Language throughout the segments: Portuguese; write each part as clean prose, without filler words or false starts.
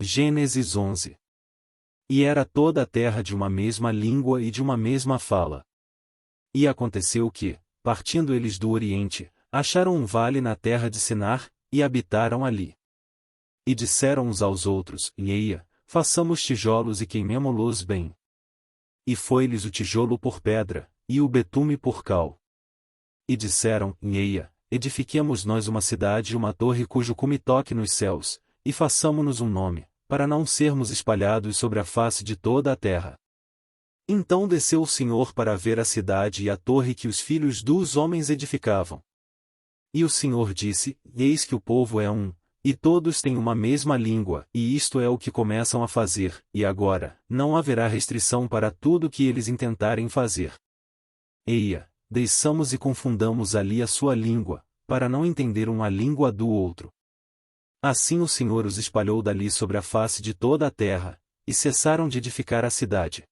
Gênesis 11. E era toda a terra de uma mesma língua e de uma mesma fala. E aconteceu que, partindo eles do Oriente, acharam um vale na terra de Sinar, e habitaram ali. E disseram uns aos outros: Eia, façamos tijolos e queimemo-los bem. E foi-lhes o tijolo por pedra, e o betume por cal. E disseram: Eia, edifiquemos nós uma cidade e uma torre cujo cume toque nos céus, e façamo-nos um nome, para não sermos espalhados sobre a face de toda a terra. Então desceu o Senhor para ver a cidade e a torre que os filhos dos homens edificavam. E o Senhor disse: Eis que o povo é um, e todos têm uma mesma língua, e isto é o que começam a fazer, e agora, não haverá restrição para tudo que eles intentarem fazer. Eia, desçamos e confundamos ali a sua língua, para não entender um a língua do outro. Assim o Senhor os espalhou dali sobre a face de toda a terra, e cessaram de edificar a cidade.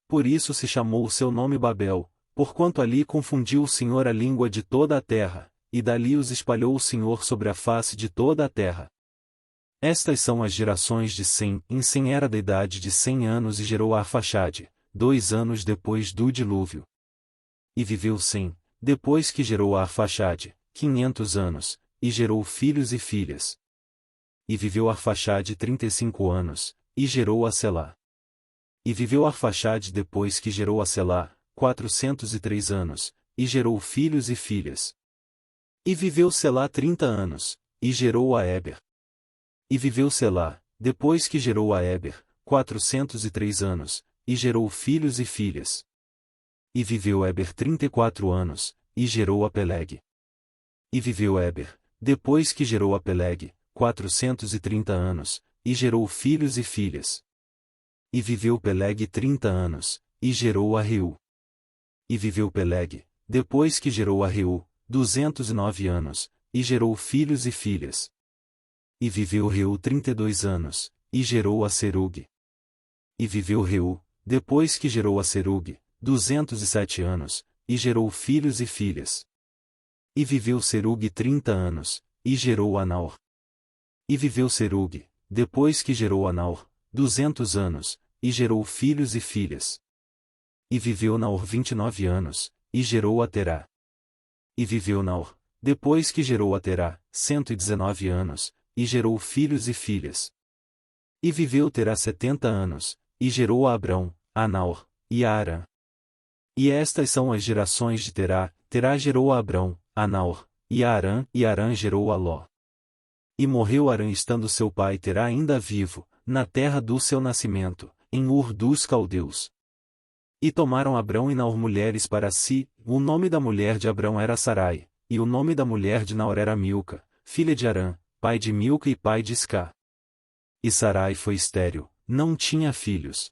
Por isso se chamou o seu nome Babel, porquanto ali confundiu o Senhor a língua de toda a terra, e dali os espalhou o Senhor sobre a face de toda a terra. Estas são as gerações de Sem. Em Sem era da idade de 100 anos e gerou Arfaxade, 2 anos depois do dilúvio. E viveu Sem, depois que gerou Arfaxade, 500 anos, e gerou filhos e filhas. E viveu Arfaxade 35 anos, e gerou a Selá. E viveu Arfaxade depois que gerou a Selá, 403 anos, e gerou filhos e filhas. E viveu Selá 30 anos, e gerou a Éber. E viveu Selá, depois que gerou a Éber, 403 anos, e gerou filhos e filhas. E viveu Éber 34 anos, e gerou a Peleg. E viveu Éber, depois que gerou a Peleg, 430 anos, e gerou filhos e filhas. E viveu Peleg 30 anos, e gerou a Reu. E viveu Peleg, depois que gerou a Reu, 209 anos, e gerou filhos e filhas. E viveu Reu 32 anos, e gerou a Serug. E viveu Reu, depois que gerou a Serug, 207 anos, e gerou filhos e filhas. E viveu Serug 30 anos, e gerou a Naor. E viveu Serug, depois que gerou a Naor, 200 anos, e gerou filhos e filhas. E viveu Naor 29 anos, e gerou a Terá. E viveu Naor, depois que gerou a Terá, 119 anos, e gerou filhos e filhas. E viveu Terá 70 anos, e gerou a Abrão, a Naor, e a Arã. E estas são as gerações de Terá. Terá gerou a Abrão, a Naor, e a Arã gerou a Ló. E morreu Arã estando seu pai Terá ainda vivo, na terra do seu nascimento, em Ur dos Caldeus. E tomaram Abrão e Naor mulheres para si. O nome da mulher de Abrão era Sarai, e o nome da mulher de Naor era Milca, filha de Arã, pai de Milca e pai de Isca. E Sarai foi estéril, não tinha filhos.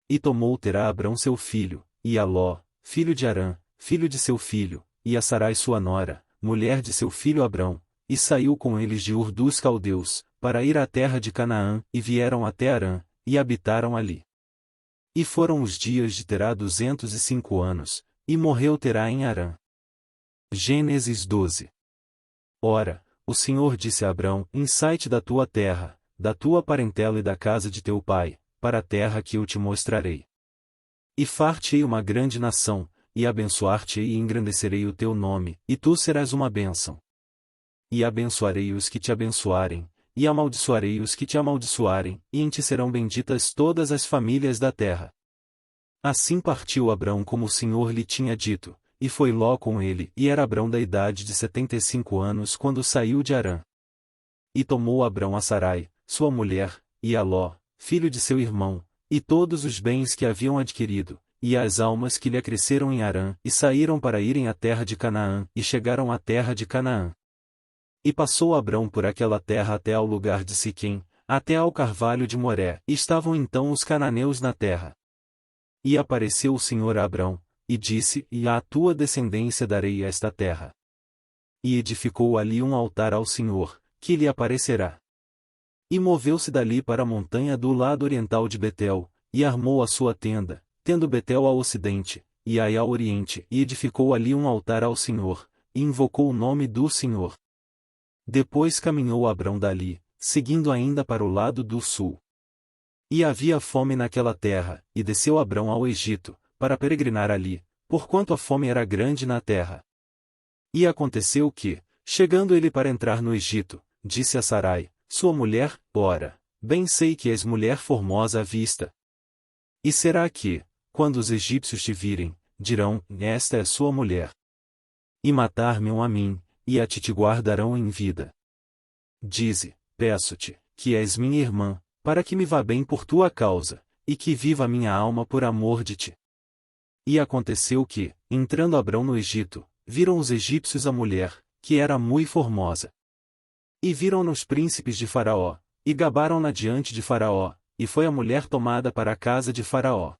E tomou Terá Abrão seu filho, e a Ló, filho de Arã, filho de seu filho, e a Sarai sua nora, mulher de seu filho Abrão, e saiu com eles de Ur dos Caldeus, para ir à terra de Canaã, e vieram até Arã, e habitaram ali. E foram os dias de Terá 205 anos, e morreu Terá em Arã. Gênesis 12. Ora, o Senhor disse a Abrão: Sai-te da tua terra, da tua parentela e da casa de teu pai, para a terra que eu te mostrarei. E far-te-ei uma grande nação, e abençoar-te-ei e engrandecerei o teu nome, e tu serás uma bênção. E abençoarei os que te abençoarem, e amaldiçoarei os que te amaldiçoarem, e em ti serão benditas todas as famílias da terra. Assim partiu Abrão como o Senhor lhe tinha dito, e foi Ló com ele, e era Abrão da idade de 75 anos quando saiu de Harã. E tomou Abrão a Sarai, sua mulher, e a Ló, filho de seu irmão, e todos os bens que haviam adquirido, e as almas que lhe acresceram em Harã, e saíram para irem à terra de Canaã, e chegaram à terra de Canaã. E passou Abrão por aquela terra até ao lugar de Siquém, até ao carvalho de Moré, e estavam então os cananeus na terra. E apareceu o Senhor a Abrão, e disse: E à tua descendência darei esta terra. E edificou ali um altar ao Senhor, que lhe aparecerá. E moveu-se dali para a montanha do lado oriental de Betel, e armou a sua tenda, tendo Betel ao ocidente, e Ai ao oriente, e edificou ali um altar ao Senhor, e invocou o nome do Senhor. Depois caminhou Abrão dali, seguindo ainda para o lado do sul. E havia fome naquela terra, e desceu Abrão ao Egito, para peregrinar ali, porquanto a fome era grande na terra. E aconteceu que, chegando ele para entrar no Egito, disse a Sarai, sua mulher, ora, bem sei que és mulher formosa à vista. E será que, quando os egípcios te virem, dirão, esta é sua mulher. E matar-me-ão a mim, e a ti te guardarão em vida. Dize, peço-te, que és minha irmã, para que me vá bem por tua causa, e que viva a minha alma por amor de ti. E aconteceu que, entrando Abrão no Egito, viram os egípcios a mulher, que era mui formosa. E viram-na os príncipes de Faraó, e gabaram-na diante de Faraó, e foi a mulher tomada para a casa de Faraó.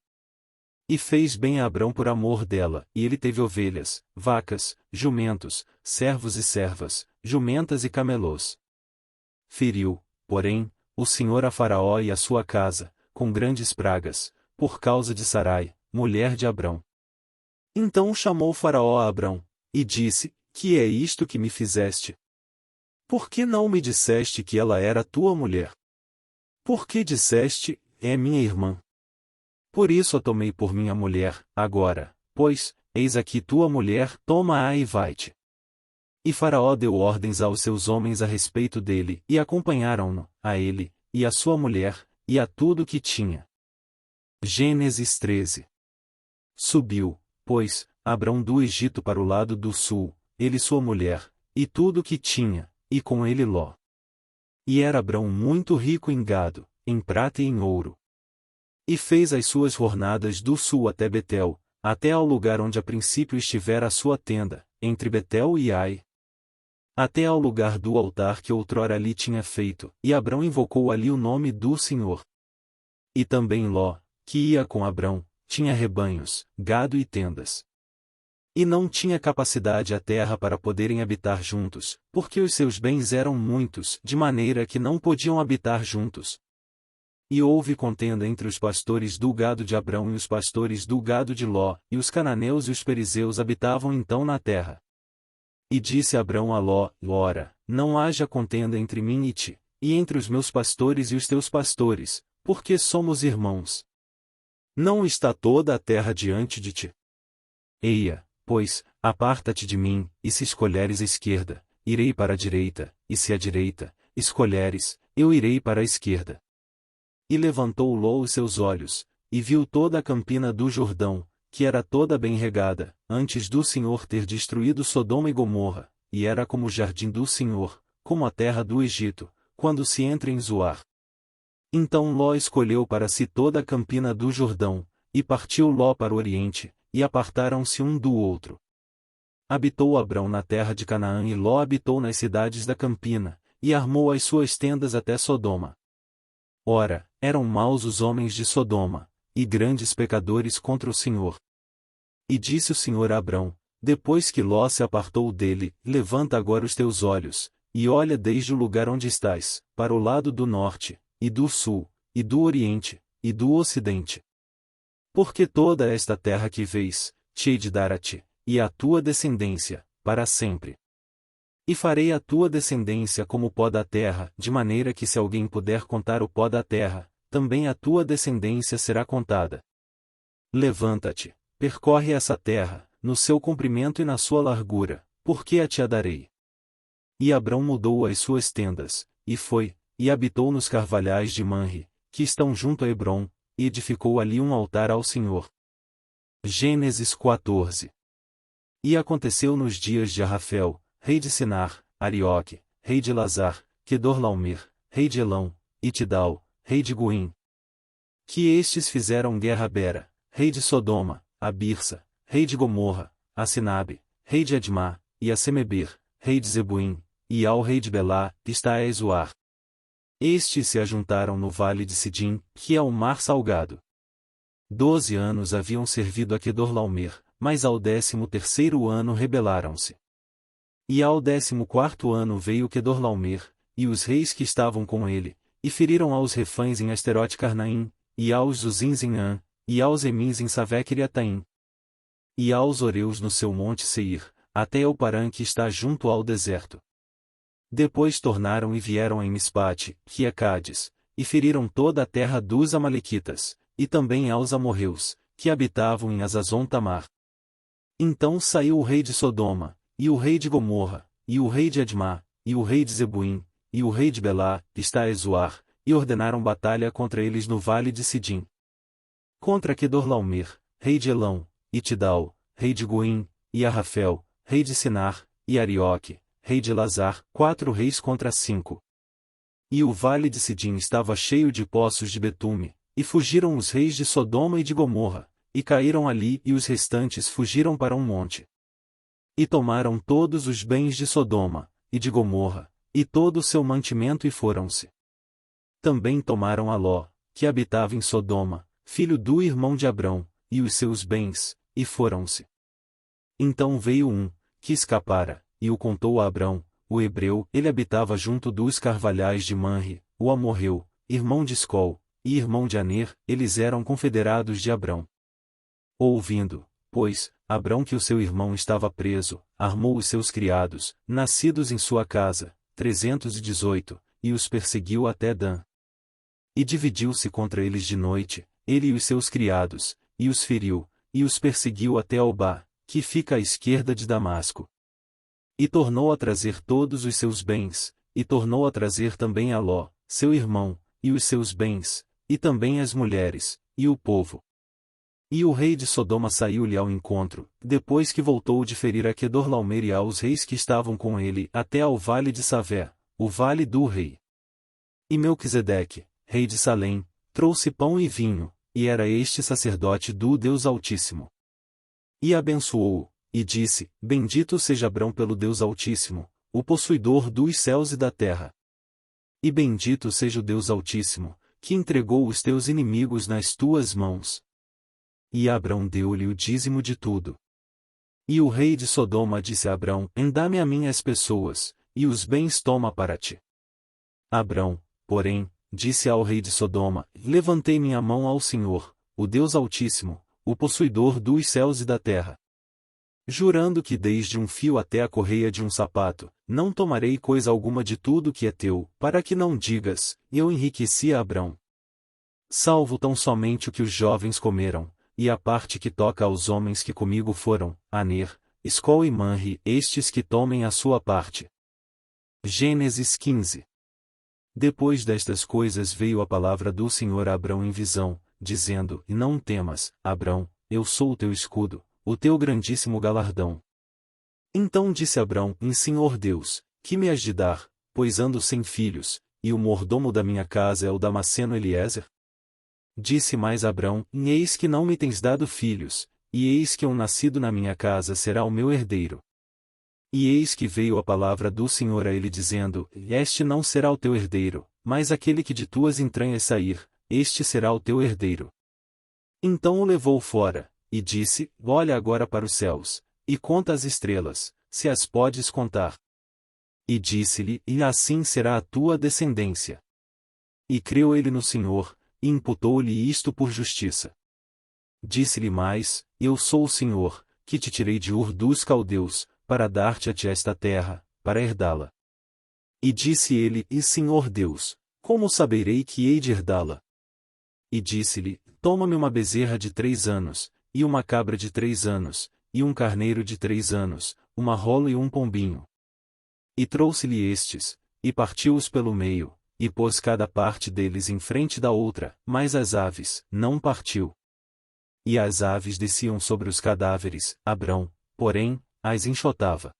E fez bem a Abrão por amor dela, e ele teve ovelhas, vacas, jumentos, servos e servas, jumentas e camelôs. Feriu, porém, o Senhor a Faraó e a sua casa, com grandes pragas, por causa de Sarai, mulher de Abrão. Então chamou Faraó a Abrão, e disse, que é isto que me fizeste? Por que não me disseste que ela era tua mulher? Por que disseste, é minha irmã? Por isso a tomei por minha mulher, agora, pois, eis aqui tua mulher, toma-a e vai-te. E Faraó deu ordens aos seus homens a respeito dele, e acompanharam-no, a ele, e a sua mulher, e a tudo que tinha. Gênesis 13. Subiu, pois, Abrão do Egito para o lado do sul, ele e sua mulher, e tudo o que tinha, e com ele Ló. E era Abrão muito rico em gado, em prata e em ouro. E fez as suas jornadas do sul até Betel, até ao lugar onde a princípio estivera a sua tenda, entre Betel e Ai, até ao lugar do altar que outrora ali tinha feito, e Abrão invocou ali o nome do Senhor. E também Ló, que ia com Abrão, tinha rebanhos, gado e tendas. E não tinha capacidade a terra para poderem habitar juntos, porque os seus bens eram muitos, de maneira que não podiam habitar juntos. E houve contenda entre os pastores do gado de Abrão e os pastores do gado de Ló, e os cananeus e os perizeus habitavam então na terra. E disse Abrão a Ló, ora, não haja contenda entre mim e ti, e entre os meus pastores e os teus pastores, porque somos irmãos. Não está toda a terra diante de ti? Eia, pois, aparta-te de mim, e se escolheres a esquerda, irei para a direita, e se a direita escolheres, eu irei para a esquerda. E levantou Ló os seus olhos, e viu toda a campina do Jordão, que era toda bem regada, antes do Senhor ter destruído Sodoma e Gomorra, e era como o jardim do Senhor, como a terra do Egito, quando se entra em Zoar. Então Ló escolheu para si toda a campina do Jordão, e partiu Ló para o oriente, e apartaram-se um do outro. Habitou Abrão na terra de Canaã e Ló habitou nas cidades da campina, e armou as suas tendas até Sodoma. Ora, eram maus os homens de Sodoma, e grandes pecadores contra o Senhor. E disse o Senhor a Abrão, depois que Ló se apartou dele, levanta agora os teus olhos, e olha desde o lugar onde estás, para o lado do norte, e do sul, e do oriente, e do ocidente. Porque toda esta terra que vês, te hei de dar a ti, e à tua descendência, para sempre. E farei a tua descendência como o pó da terra, de maneira que se alguém puder contar o pó da terra, também a tua descendência será contada. Levanta-te, percorre essa terra, no seu comprimento e na sua largura, porque a te a darei. E Abrão mudou as suas tendas, e foi, e habitou nos carvalhais de Manre, que estão junto a Hebrom, e edificou ali um altar ao Senhor. Gênesis 14. E aconteceu nos dias de Arrafel, rei de Sinar, Arioque, rei de Lazar, Quedorlaomer, rei de Elão, e Tidal, rei de Goim, que estes fizeram guerra a Bera, rei de Sodoma, a Birsa, rei de Gomorra, a Sinabe, rei de Admá, e a Semeber, rei de Zebuim, e ao rei de Belá, que está a Ezoar. Estes se ajuntaram no vale de Sidim, que é o mar salgado. 12 anos haviam servido a Quedorlaomer, mas ao 13º ano rebelaram-se. E ao 14º ano veio Quedorlaomer, e os reis que estavam com ele, e feriram aos refães em Asterote Carnaim, e aos Zuzins em An, e aos Emins em Savec-Iriataim, e aos Oreus no seu monte Seir, até ao Parã que está junto ao deserto. Depois tornaram e vieram em Mispate, que é Cádiz, e feriram toda a terra dos Amalequitas, e também aos amorreus, que habitavam em Azazon Tamar. Então saiu o rei de Sodoma, e o rei de Gomorra, e o rei de Admá, e o rei de Zebuim, e o rei de Belá, Estaezoar, e ordenaram batalha contra eles no vale de Sidim. Contra Quedorlaomer, rei de Elão, e Tidal, rei de Goim, e Arrafel, rei de Sinar, e Arioque, rei de Lazar, 4 reis contra 5. E o vale de Sidim estava cheio de poços de betume, e fugiram os reis de Sodoma e de Gomorra, e caíram ali e os restantes fugiram para um monte. E tomaram todos os bens de Sodoma, e de Gomorra, e todo o seu mantimento e foram-se. Também tomaram a Ló, que habitava em Sodoma, filho do irmão de Abrão, e os seus bens, e foram-se. Então veio um, que escapara, e o contou a Abrão, o hebreu. Ele habitava junto dos carvalhais de Manre, o amorreu, irmão de Escol, e irmão de Aner. Eles eram confederados de Abrão. Ouvindo, pois, Abrão que o seu irmão estava preso, armou os seus criados, nascidos em sua casa, 318, e os perseguiu até Dan. E dividiu-se contra eles de noite, ele e os seus criados, e os feriu, e os perseguiu até Obá, que fica à esquerda de Damasco. E tornou a trazer todos os seus bens, e tornou a trazer também a Ló, seu irmão, e os seus bens, e também as mulheres, e o povo. E o rei de Sodoma saiu-lhe ao encontro, depois que voltou de ferir a Quedorlaomer e aos reis que estavam com ele até ao vale de Savé, o vale do rei. E Melquisedeque, rei de Salém, trouxe pão e vinho, e era este sacerdote do Deus Altíssimo. E abençoou-o, e disse: Bendito seja Abrão pelo Deus Altíssimo, o possuidor dos céus e da terra. E bendito seja o Deus Altíssimo, que entregou os teus inimigos nas tuas mãos. E Abrão deu-lhe o dízimo de tudo. E o rei de Sodoma disse a Abrão: Dá-me a mim as pessoas, e os bens toma para ti. Abrão, porém, disse ao rei de Sodoma: Levantei minha mão ao Senhor, o Deus Altíssimo, o possuidor dos céus e da terra. Jurando que desde um fio até a correia de um sapato, não tomarei coisa alguma de tudo que é teu, para que não digas: Eu enriqueci a Abrão. Salvo tão somente o que os jovens comeram, e a parte que toca aos homens que comigo foram, Aner, Escol e Manre, estes que tomem a sua parte. Gênesis 15. Depois destas coisas veio a palavra do Senhor a Abrão em visão, dizendo: E não temas, Abrão, eu sou o teu escudo, o teu grandíssimo galardão. Então disse Abrão: Senhor Deus, que me has de dar, pois ando sem filhos, e o mordomo da minha casa é o Damasceno Eliezer? Disse mais Abrão: Eis que não me tens dado filhos, e eis que um nascido na minha casa será o meu herdeiro. E eis que veio a palavra do Senhor a ele dizendo: Este não será o teu herdeiro, mas aquele que de tuas entranhas sair, este será o teu herdeiro. Então o levou fora, e disse: Olha agora para os céus, e conta as estrelas, se as podes contar. E disse-lhe: E assim será a tua descendência. E creu ele no Senhor, e imputou-lhe isto por justiça. Disse-lhe mais: Eu sou o Senhor, que te tirei de Ur dos Caldeus, para dar-te a ti esta terra, para herdá-la. E disse ele: E Senhor Deus, como saberei que hei de herdá-la? E disse-lhe: Toma-me uma bezerra de 3 anos, e uma cabra de 3 anos, e um carneiro de 3 anos, uma rola e um pombinho. E trouxe-lhe estes, e partiu-os pelo meio, e pôs cada parte deles em frente da outra, mas as aves, não partiu. E as aves desciam sobre os cadáveres, Abrão, porém, as enxotava.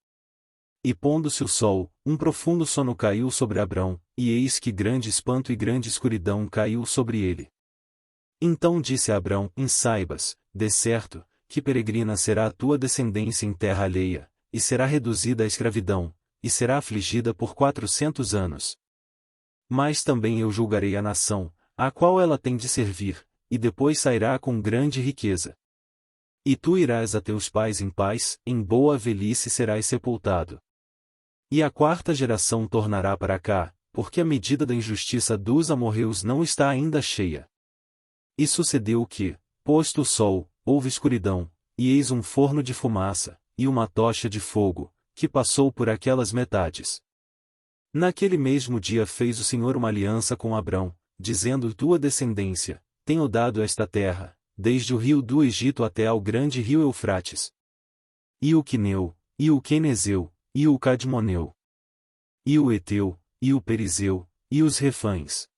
E pondo-se o sol, um profundo sono caiu sobre Abrão, e eis que grande espanto e grande escuridão caiu sobre ele. Então disse a Abrão: Saibas, de certo, que peregrina será a tua descendência em terra alheia, e será reduzida à escravidão, e será afligida por 400 anos. Mas também eu julgarei a nação, a qual ela tem de servir, e depois sairá com grande riqueza. E tu irás a teus pais em paz, em boa velhice serás sepultado. E a 4ª geração tornará para cá, porque a medida da injustiça dos amorreus não está ainda cheia. E sucedeu que, posto o sol, houve escuridão, e eis um forno de fumaça, e uma tocha de fogo, que passou por aquelas metades. Naquele mesmo dia fez o Senhor uma aliança com Abrão, dizendo: tua descendência, tenho dado esta terra, desde o rio do Egito até ao grande rio Eufrates. E o Quineu, e o Quenezeu, e o Cadmoneu, e o Eteu, e o Perizeu, e os Refães,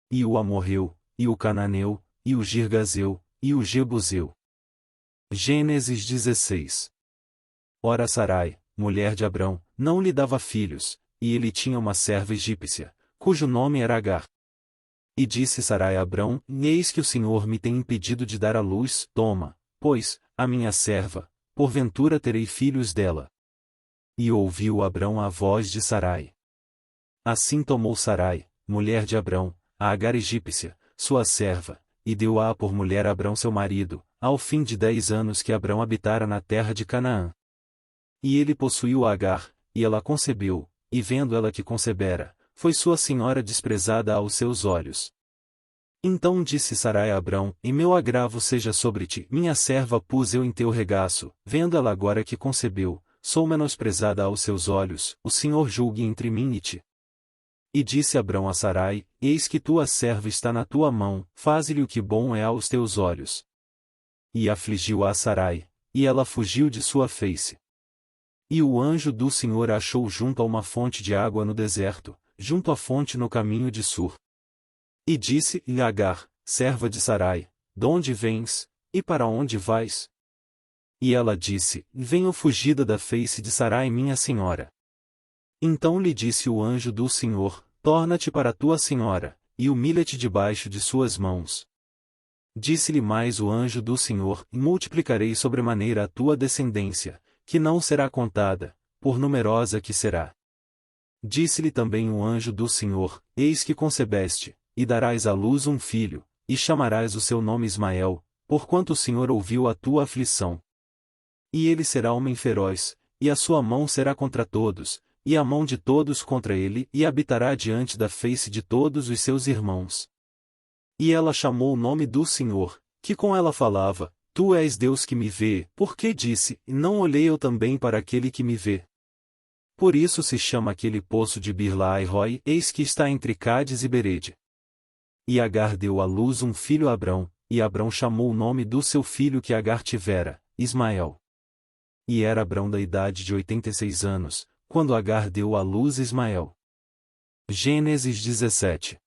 e o Amorreu, e o Cananeu, e o Girgazeu, e o Jebuseu. Gênesis 16. Ora Sarai, mulher de Abrão, não lhe dava filhos, e ele tinha uma serva egípcia, cujo nome era Agar. E disse Sarai a Abrão: eis que o Senhor me tem impedido de dar à luz, toma, pois, a minha serva, porventura terei filhos dela. E ouviu Abrão a voz de Sarai. Assim tomou Sarai, mulher de Abrão, a Agar egípcia, sua serva, e deu-a por mulher a Abrão seu marido, ao fim de 10 anos que Abrão habitara na terra de Canaã. E ele possuiu a Agar, e ela concebeu, e vendo ela que concebera, foi sua senhora desprezada aos seus olhos. Então disse Sarai a Abrão: em meu agravo seja sobre ti, minha serva pus eu em teu regaço, vendo ela agora que concebeu, sou menosprezada aos seus olhos, o Senhor julgue entre mim e ti. E disse Abrão a Sarai: eis que tua serva está na tua mão, faze-lhe o que bom é aos teus olhos. E afligiu a Sarai, e ela fugiu de sua face. E o anjo do Senhor a achou junto a uma fonte de água no deserto, junto à fonte no caminho de Sur. E disse-lhe Agar, serva de Sarai: donde vens, e para onde vais? E ela disse: venho fugida da face de Sarai minha senhora. Então lhe disse o anjo do Senhor: torna-te para tua senhora, e humilha-te debaixo de suas mãos. Disse-lhe mais o anjo do Senhor: multiplicarei sobremaneira a tua descendência, que não será contada, por numerosa que será. Disse-lhe também o anjo do Senhor: eis que concebeste, e darás à luz um filho, e chamarás o seu nome Ismael, porquanto o Senhor ouviu a tua aflição. E ele será homem feroz, e a sua mão será contra todos, e a mão de todos contra ele, e habitará diante da face de todos os seus irmãos. E ela chamou o nome do Senhor, que com ela falava: tu és Deus que me vê, porque disse: não olhei eu também para aquele que me vê. Por isso se chama aquele poço de Birlaai-Roi, eis que está entre Cádiz e Berede. E Agar deu à luz um filho a Abrão, e Abrão chamou o nome do seu filho que Agar tivera, Ismael. E era Abrão da idade de 86 anos, quando Agar deu à luz Ismael. Gênesis 17.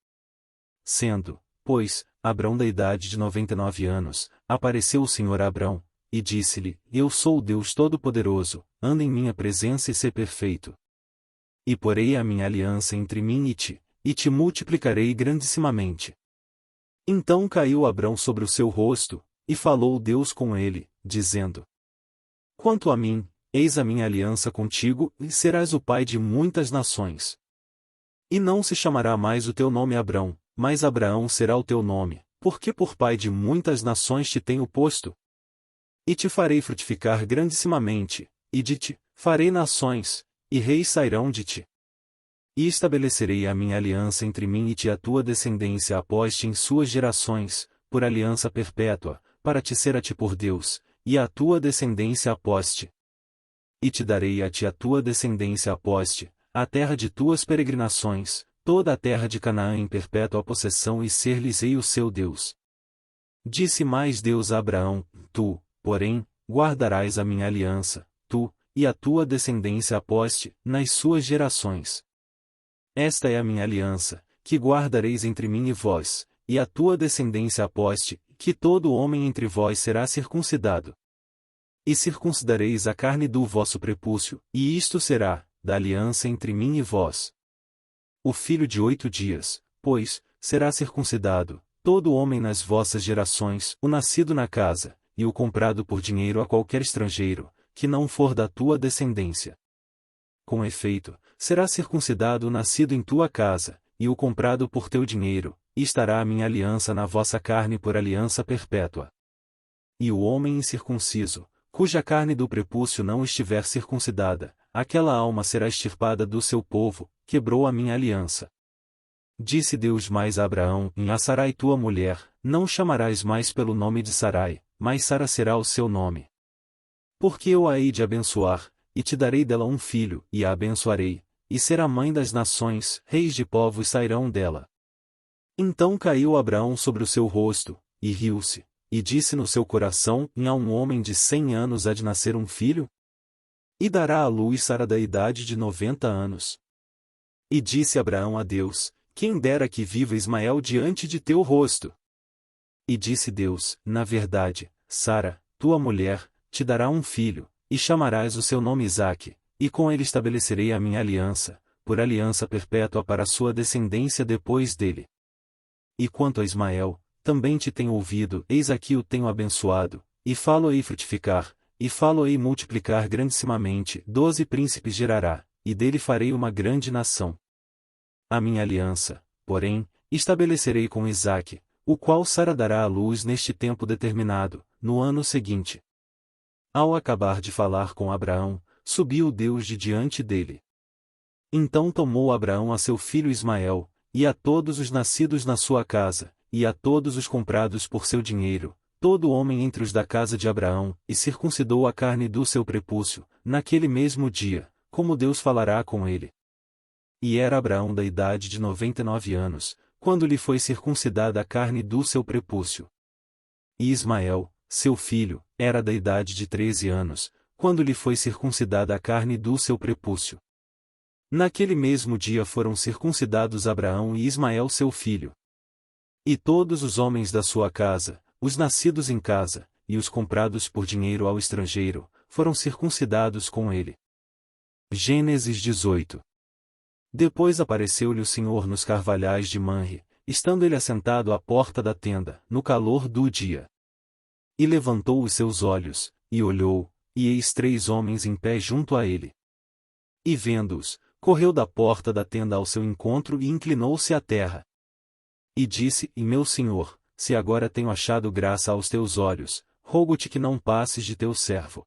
Sendo, pois, Abrão da idade de 99 anos, apareceu o Senhor a Abrão, e disse-lhe: eu sou o Deus Todo-Poderoso, anda em minha presença e sê perfeito. E porei a minha aliança entre mim e te multiplicarei grandissimamente. Então caiu Abrão sobre o seu rosto, e falou Deus com ele, dizendo: quanto a mim, eis a minha aliança contigo, e serás o pai de muitas nações. E não se chamará mais o teu nome Abrão, mas Abraão será o teu nome, porque por pai de muitas nações te tenho posto. E te farei frutificar grandissimamente, e de ti farei nações, e reis sairão de ti. E estabelecerei a minha aliança entre mim e ti, a tua descendência após ti em suas gerações, por aliança perpétua, para te ser a ti por Deus, e a tua descendência após ti. E te darei a ti a tua descendência após ti, a terra de tuas peregrinações, toda a terra de Canaã em perpétua possessão, e ser-lhes-ei o seu Deus. Disse mais Deus a Abraão: tu, porém, guardarás a minha aliança, tu, e a tua descendência após ti, nas suas gerações. Esta é a minha aliança, que guardareis entre mim e vós, e a tua descendência após ti, que todo homem entre vós será circuncidado. E circuncidareis a carne do vosso prepúcio, e isto será, da aliança entre mim e vós. O filho de 8 dias, pois, será circuncidado, todo homem nas vossas gerações, o nascido na casa, e o comprado por dinheiro a qualquer estrangeiro, que não for da tua descendência. Com efeito, será circuncidado o nascido em tua casa, e o comprado por teu dinheiro, e estará a minha aliança na vossa carne por aliança perpétua. E o homem incircunciso, cuja carne do prepúcio não estiver circuncidada, aquela alma será extirpada do seu povo, quebrou a minha aliança. Disse Deus mais a Abraão: a Sarai tua mulher, não chamarás mais pelo nome de Sarai, mas Sara será o seu nome. Porque eu a hei de abençoar, e te darei dela um filho, e a abençoarei, e será mãe das nações, reis de povos sairão dela. Então caiu Abraão sobre o seu rosto, e riu-se, e disse no seu coração: a um homem de 100 anos há de nascer um filho? E dará à luz Sara da idade de 90 anos. E disse Abraão a Deus: quem dera que viva Ismael diante de teu rosto. E disse Deus: na verdade, Sara, tua mulher, te dará um filho, e chamarás o seu nome Isaque, e com ele estabelecerei a minha aliança, por aliança perpétua para a sua descendência depois dele. E quanto a Ismael, também te tenho ouvido, eis aqui o tenho abençoado, e falo-ei frutificar, e falo-ei multiplicar grandissimamente, 12 príncipes gerará, e dele farei uma grande nação. A minha aliança, porém, estabelecerei com Isaque, o qual Sara dará à luz neste tempo determinado, no ano seguinte. Ao acabar de falar com Abraão, subiu Deus de diante dele. Então tomou Abraão a seu filho Ismael, e a todos os nascidos na sua casa, e a todos os comprados por seu dinheiro, todo homem entre os da casa de Abraão, e circuncidou a carne do seu prepúcio, naquele mesmo dia, como Deus falará com ele. E era Abraão da idade de 99 anos, quando lhe foi circuncidada a carne do seu prepúcio. E Ismael, seu filho, era da idade de 13 anos, quando lhe foi circuncidada a carne do seu prepúcio. Naquele mesmo dia foram circuncidados Abraão e Ismael seu filho. E todos os homens da sua casa, os nascidos em casa, e os comprados por dinheiro ao estrangeiro, foram circuncidados com ele. Gênesis 18. Depois apareceu-lhe o Senhor nos carvalhais de Manre, estando ele assentado à porta da tenda, no calor do dia. E levantou os seus olhos, e olhou, e eis 3 homens em pé junto a ele. E vendo-os, correu da porta da tenda ao seu encontro e inclinou-se à terra. E disse: E meu senhor, se agora tenho achado graça aos teus olhos, rogo-te que não passes de teu servo.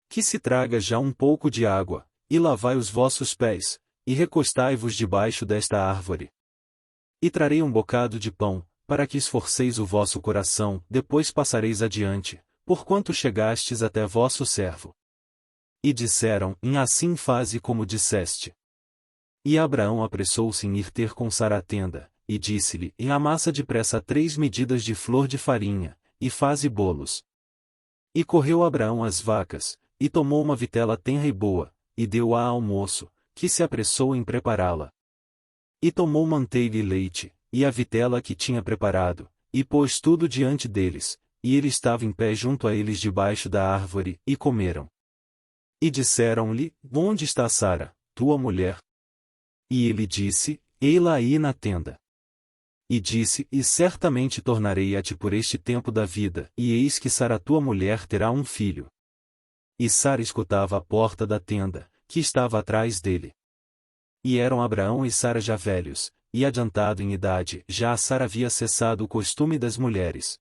Que se traga já um pouco de água, e lavai os vossos pés, e recostai-vos debaixo desta árvore. E trarei um bocado de pão, para que esforceis o vosso coração, depois passareis adiante, porquanto chegastes até vosso servo. E disseram: assim faze como disseste. E Abraão apressou-se em ir ter com Sara a tenda, e disse-lhe: amassa depressa 3 medidas de flor de farinha, e faze bolos. E correu Abraão às vacas, e tomou uma vitela tenra e boa, e deu-a ao moço, que se apressou em prepará-la. E tomou manteiga e leite, e a vitela que tinha preparado, e pôs tudo diante deles, e ele estava em pé junto a eles debaixo da árvore, e comeram. E disseram-lhe: onde está Sara, tua mulher? E ele disse: ei-la aí na tenda. E disse: e certamente tornarei a ti por este tempo da vida, e eis que Sara tua mulher terá um filho. E Sara escutava a porta da tenda, que estava atrás dele. E eram Abraão e Sara já velhos, e adiantado em idade, já a Sara havia cessado o costume das mulheres.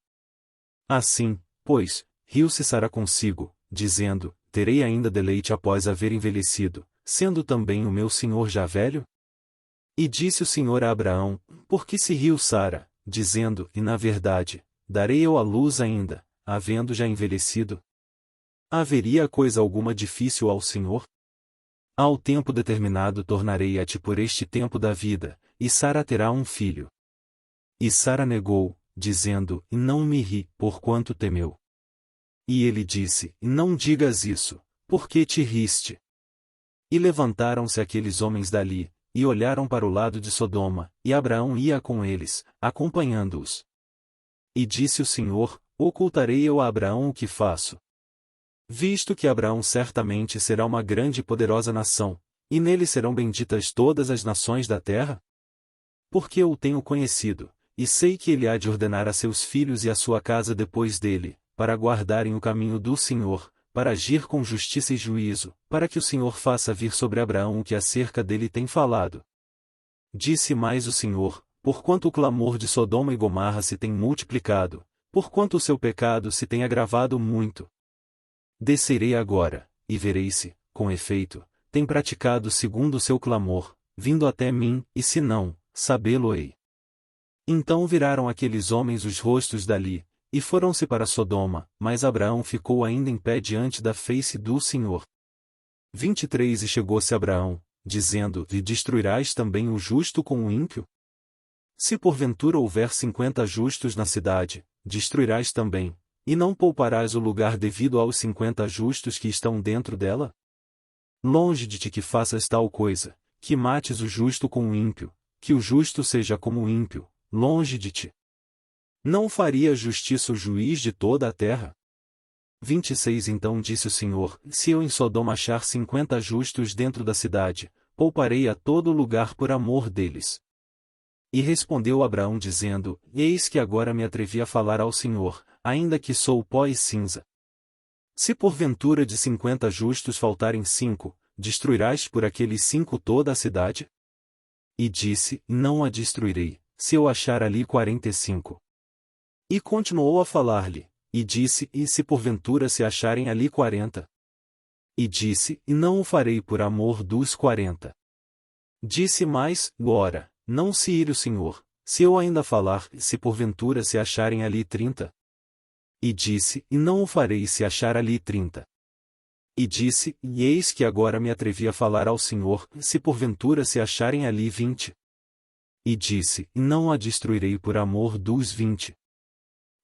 Assim, pois, riu-se Sara consigo, dizendo: terei ainda deleite após haver envelhecido, sendo também o meu senhor já velho? E disse o Senhor a Abraão: por que se riu Sara, dizendo: e na verdade, darei eu à luz ainda, havendo já envelhecido? Haveria coisa alguma difícil ao Senhor? Ao tempo determinado tornarei a ti por este tempo da vida, e Sara terá um filho. E Sara negou, dizendo: e não me ri, porquanto temeu. E ele disse: não digas isso, porque te riste. E levantaram-se aqueles homens dali, e olharam para o lado de Sodoma, e Abraão ia com eles, acompanhando-os. E disse o Senhor: ocultarei eu a Abraão o que faço? Visto que Abraão certamente será uma grande e poderosa nação, e nele serão benditas todas as nações da terra? Porque eu o tenho conhecido, e sei que ele há de ordenar a seus filhos e a sua casa depois dele, para guardarem o caminho do Senhor, para agir com justiça e juízo, para que o Senhor faça vir sobre Abraão o que acerca dele tem falado. Disse mais o Senhor: porquanto o clamor de Sodoma e Gomorra se tem multiplicado, porquanto o seu pecado se tem agravado muito. Descerei agora, e verei se, com efeito, tem praticado segundo o seu clamor, vindo até mim, e se não, sabê-lo-ei. Então viraram aqueles homens os rostos dali, e foram-se para Sodoma, mas Abraão ficou ainda em pé diante da face do Senhor. 23 E chegou-se Abraão, dizendo: E destruirás também o justo com o ímpio? Se porventura houver 50 justos na cidade, destruirás também, e não pouparás o lugar devido aos 50 justos que estão dentro dela? Longe de ti que faças tal coisa, que mates o justo com o ímpio, que o justo seja como o ímpio, longe de ti. Não faria justiça o juiz de toda a terra? 26 Então disse o Senhor: Se eu em Sodoma achar 50 justos dentro da cidade, pouparei a todo lugar por amor deles. E respondeu Abraão dizendo: Eis que agora me atrevi a falar ao Senhor, ainda que sou pó e cinza. Se porventura de 50 justos faltarem 5, destruirás por aqueles 5 toda a cidade? E disse: Não a destruirei, se eu achar ali 45. E continuou a falar-lhe, e disse: E se porventura se acharem ali 40? E disse: E não o farei por amor dos 40. Disse mais: Ora, não se ire o Senhor, se eu ainda falar, se porventura se acharem ali 30? E disse: E não o farei se achar ali 30. E disse: E eis que agora me atrevi a falar ao Senhor, se porventura se acharem ali 20. E disse: E não a destruirei por amor dos 20.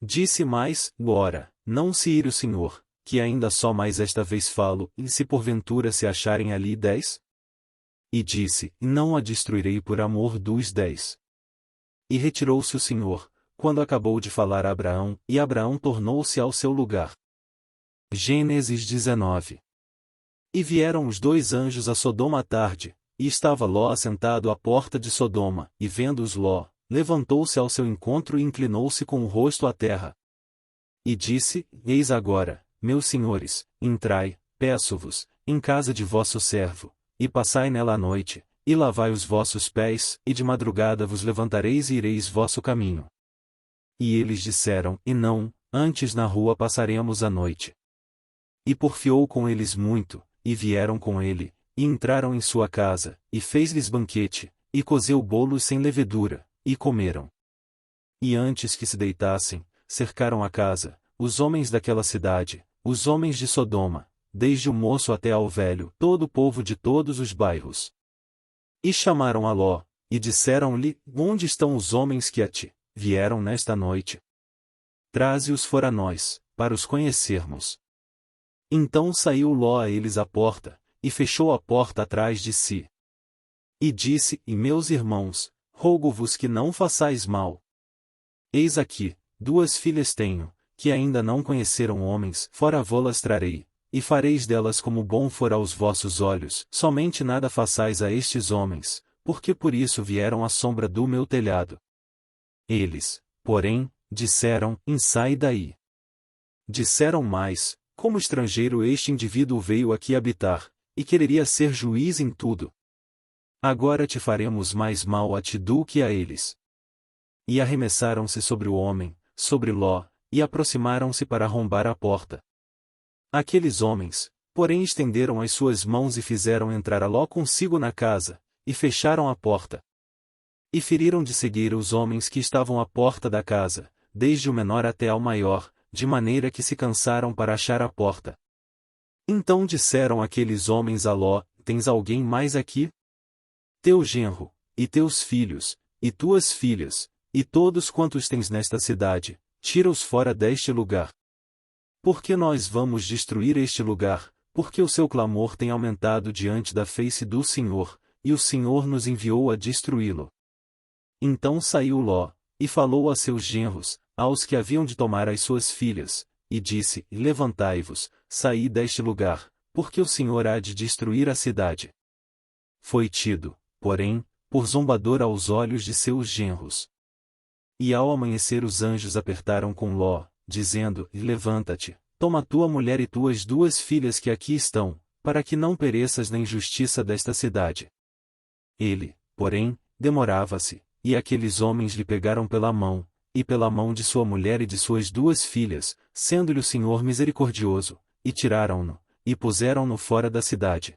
Disse mais: Ora, não se ire o Senhor, que ainda só mais esta vez falo, e se porventura se acharem ali 10? E disse: E não a destruirei por amor dos 10. E retirou-se o Senhor, quando acabou de falar a Abraão, e Abraão tornou-se ao seu lugar. Gênesis 19. E vieram os 2 anjos a Sodoma à tarde, e estava Ló assentado à porta de Sodoma, e vendo-os Ló, levantou-se ao seu encontro e inclinou-se com o rosto à terra. E disse: Eis agora, meus senhores, entrai, peço-vos, em casa de vosso servo, e passai nela a noite, e lavai os vossos pés, e de madrugada vos levantareis e ireis vosso caminho. E eles disseram: E não, antes na rua passaremos a noite. E porfiou com eles muito, e vieram com ele, e entraram em sua casa, e fez-lhes banquete, e cozeu bolos sem levedura, e comeram. E antes que se deitassem, cercaram a casa, os homens daquela cidade, os homens de Sodoma, desde o moço até ao velho, todo o povo de todos os bairros. E chamaram a Ló, e disseram-lhe: Onde estão os homens que a ti vieram nesta noite? Traze-os fora nós, para os conhecermos. Então saiu Ló a eles à porta, e fechou a porta atrás de si. E disse: E meus irmãos, rogo-vos que não façais mal. Eis aqui, 2 filhas tenho, que ainda não conheceram homens, fora vô-las trarei, e fareis delas como bom for aos vossos olhos, somente nada façais a estes homens, porque por isso vieram à sombra do meu telhado. Eles, porém, disseram: Sai daí. Disseram mais: Como estrangeiro este indivíduo veio aqui habitar, e quereria ser juiz em tudo. Agora te faremos mais mal a ti do que a eles. E arremessaram-se sobre o homem, sobre Ló, e aproximaram-se para arrombar a porta. Aqueles homens, porém, estenderam as suas mãos e fizeram entrar a Ló consigo na casa, e fecharam a porta. E feriram de cegueira os homens que estavam à porta da casa, desde o menor até ao maior, de maneira que se cansaram para achar a porta. Então disseram aqueles homens a Ló: Tens alguém mais aqui? Teu genro, e teus filhos, e tuas filhas, e todos quantos tens nesta cidade, tira-os fora deste lugar. Porque nós vamos destruir este lugar, porque o seu clamor tem aumentado diante da face do Senhor, e o Senhor nos enviou a destruí-lo. Então saiu Ló, e falou a seus genros, aos que haviam de tomar as suas filhas, e disse: Levantai-vos, saí deste lugar, porque o Senhor há de destruir a cidade. Foi tido, porém, por zombador aos olhos de seus genros. E ao amanhecer os anjos apertaram com Ló, dizendo: Levanta-te, toma tua mulher e tuas 2 filhas que aqui estão, para que não pereças na injustiça desta cidade. Ele, porém, demorava-se, e aqueles homens lhe pegaram pela mão, e pela mão de sua mulher e de suas 2 filhas, sendo-lhe o Senhor misericordioso, e tiraram-no, e puseram-no fora da cidade.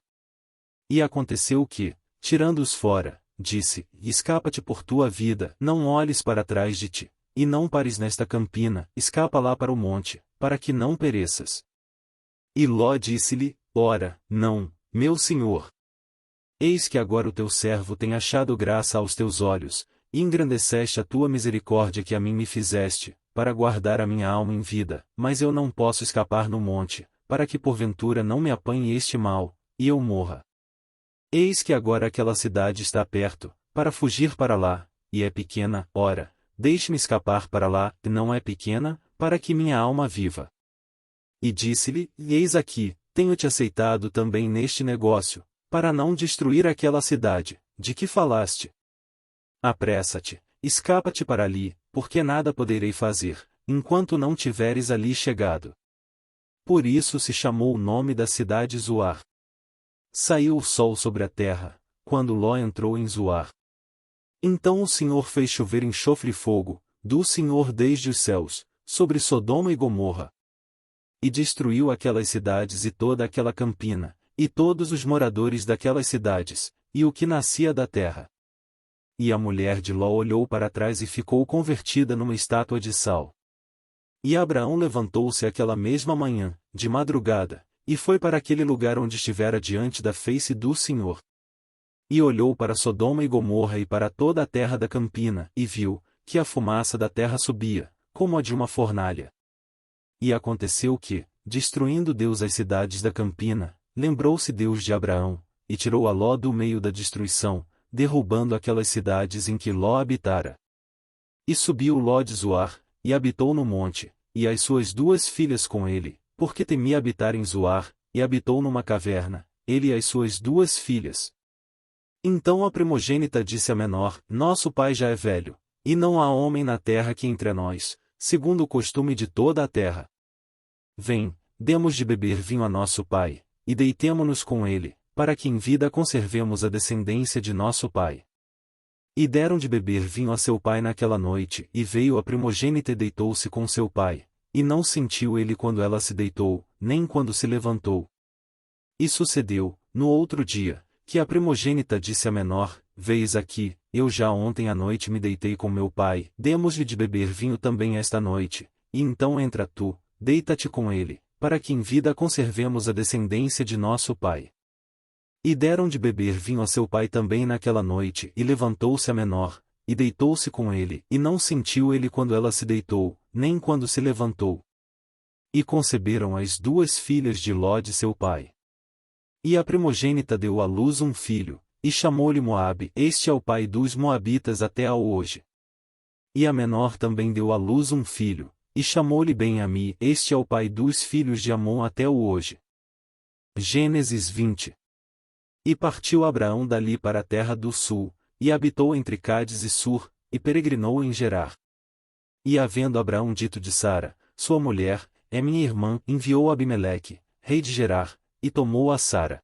E aconteceu que, tirando-os fora, disse: Escapa-te por tua vida, não olhes para trás de ti, e não pares nesta campina, escapa lá para o monte, para que não pereças. E Ló disse-lhe: Ora, não, meu senhor. Eis que agora o teu servo tem achado graça aos teus olhos, e engrandeceste a tua misericórdia que a mim me fizeste, para guardar a minha alma em vida, mas eu não posso escapar no monte, para que porventura não me apanhe este mal, e eu morra. Eis que agora aquela cidade está perto, para fugir para lá, e é pequena, ora, deixe-me escapar para lá, e não é pequena, para que minha alma viva. E disse-lhe, eis aqui, tenho-te aceitado também neste negócio, para não destruir aquela cidade, de que falaste. Apressa-te, escapa-te para ali, porque nada poderei fazer, enquanto não tiveres ali chegado. Por isso se chamou o nome da cidade Zoar. Saiu o sol sobre a terra, quando Ló entrou em Zoar. Então o Senhor fez chover enxofre e fogo, do Senhor desde os céus, sobre Sodoma e Gomorra. E destruiu aquelas cidades e toda aquela campina, e todos os moradores daquelas cidades, e o que nascia da terra. E a mulher de Ló olhou para trás e ficou convertida numa estátua de sal. E Abraão levantou-se aquela mesma manhã, de madrugada, e foi para aquele lugar onde estivera diante da face do Senhor. E olhou para Sodoma e Gomorra e para toda a terra da campina, e viu, que a fumaça da terra subia, como a de uma fornalha. E aconteceu que, destruindo Deus as cidades da campina, lembrou-se Deus de Abraão, e tirou a Ló do meio da destruição, derrubando aquelas cidades em que Ló habitara. E subiu Ló de Zoar, e habitou no monte, e as suas 2 filhas com ele, porque temia habitar em Zoar, e habitou numa caverna, ele e as suas 2 filhas. Então a primogênita disse à menor, nosso pai já é velho, e não há homem na terra que entre nós, segundo o costume de toda a terra. Vem, demos de beber vinho a nosso pai, e deitemo-nos com ele, para que em vida conservemos a descendência de nosso pai. E deram de beber vinho a seu pai naquela noite, e veio a primogênita e deitou-se com seu pai, e não sentiu ele quando ela se deitou, nem quando se levantou. E sucedeu, no outro dia, que a primogênita disse à menor, veis aqui, eu já ontem à noite me deitei com meu pai, demos-lhe de beber vinho também esta noite, e então entra tu, deita-te com ele, para que em vida conservemos a descendência de nosso pai. E deram de beber vinho a seu pai também naquela noite, e levantou-se a menor, e deitou-se com ele, e não sentiu ele quando ela se deitou, nem quando se levantou. E conceberam as 2 filhas de Ló de seu pai. E a primogênita deu à luz um filho, e chamou-lhe Moabe, este é o pai dos Moabitas até ao hoje. E a menor também deu à luz um filho, e chamou-lhe Ben-Ami, este é o pai dos filhos de Amon até o hoje. Gênesis 20. E partiu Abraão dali para a terra do sul, e habitou entre Cádiz e Sur, e peregrinou em Gerar. E havendo Abraão dito de Sara, sua mulher, é minha irmã, enviou Abimeleque, rei de Gerar, e tomou a Sara.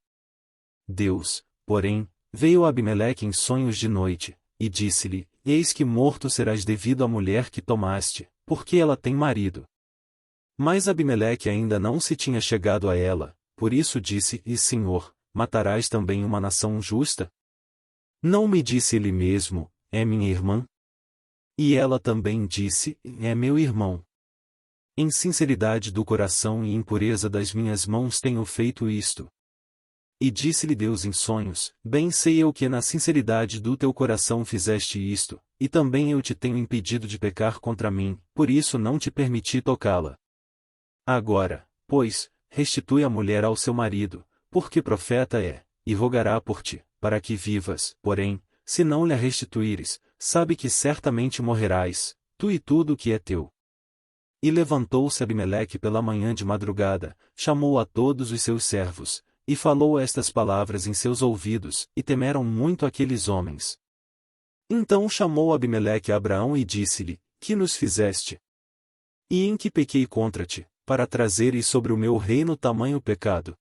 Deus, porém, veio a Abimeleque em sonhos de noite, e disse-lhe, eis que morto serás devido à mulher que tomaste, porque ela tem marido. Mas Abimeleque ainda não se tinha chegado a ela, por isso disse, e Senhor, matarás também uma nação justa? Não me disse ele mesmo, é minha irmã? E ela também disse, é meu irmão. Em sinceridade do coração e impureza das minhas mãos tenho feito isto. E disse-lhe Deus em sonhos, bem sei eu que na sinceridade do teu coração fizeste isto, e também eu te tenho impedido de pecar contra mim, por isso não te permiti tocá-la. Agora, pois, restitui a mulher ao seu marido, porque profeta é, e rogará por ti, para que vivas, porém, se não lhe restituíres, sabe que certamente morrerás, tu e tudo o que é teu. E levantou-se Abimeleque pela manhã de madrugada, chamou a todos os seus servos, e falou estas palavras em seus ouvidos, e temeram muito aqueles homens. Então chamou Abimeleque a Abraão e disse-lhe, que nos fizeste? E em que pequei contra ti, para trazeres sobre o meu reino tamanho pecado?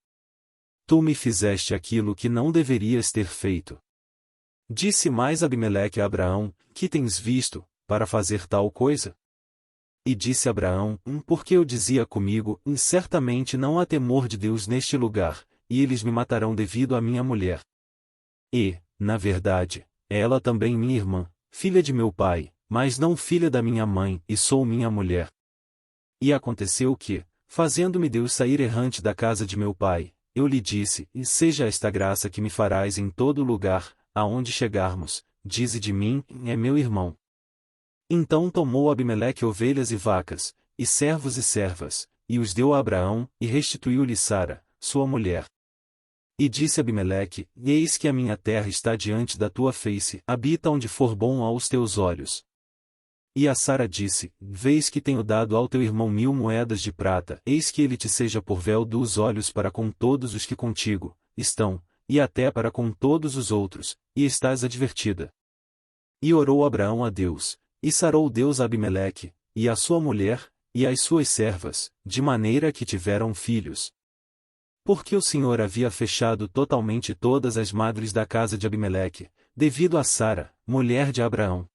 Tu me fizeste aquilo que não deverias ter feito. Disse mais Abimeleque a Abraão, que tens visto, para fazer tal coisa? E disse Abraão, porque eu dizia comigo, certamente não há temor de Deus neste lugar, e eles me matarão devido à minha mulher. E, na verdade, ela também minha irmã, filha de meu pai, mas não filha da minha mãe, e sou minha mulher. E aconteceu que, fazendo-me Deus sair errante da casa de meu pai, eu lhe disse, e seja esta graça que me farás em todo lugar, aonde chegarmos, dize de mim, é meu irmão. Então tomou Abimeleque ovelhas e vacas, e servos e servas, e os deu a Abraão, e restituiu-lhe Sara, sua mulher. E disse Abimeleque, eis que a minha terra está diante da tua face, habita onde for bom aos teus olhos. E a Sara disse, vês que tenho dado ao teu irmão 1000 moedas de prata, eis que ele te seja por véu dos olhos para com todos os que contigo estão, e até para com todos os outros, e estás advertida. E orou Abraão a Deus, e sarou Deus a Abimeleque, e a sua mulher, e as suas servas, de maneira que tiveram filhos. Porque o Senhor havia fechado totalmente todas as madres da casa de Abimeleque, devido a Sara, mulher de Abraão.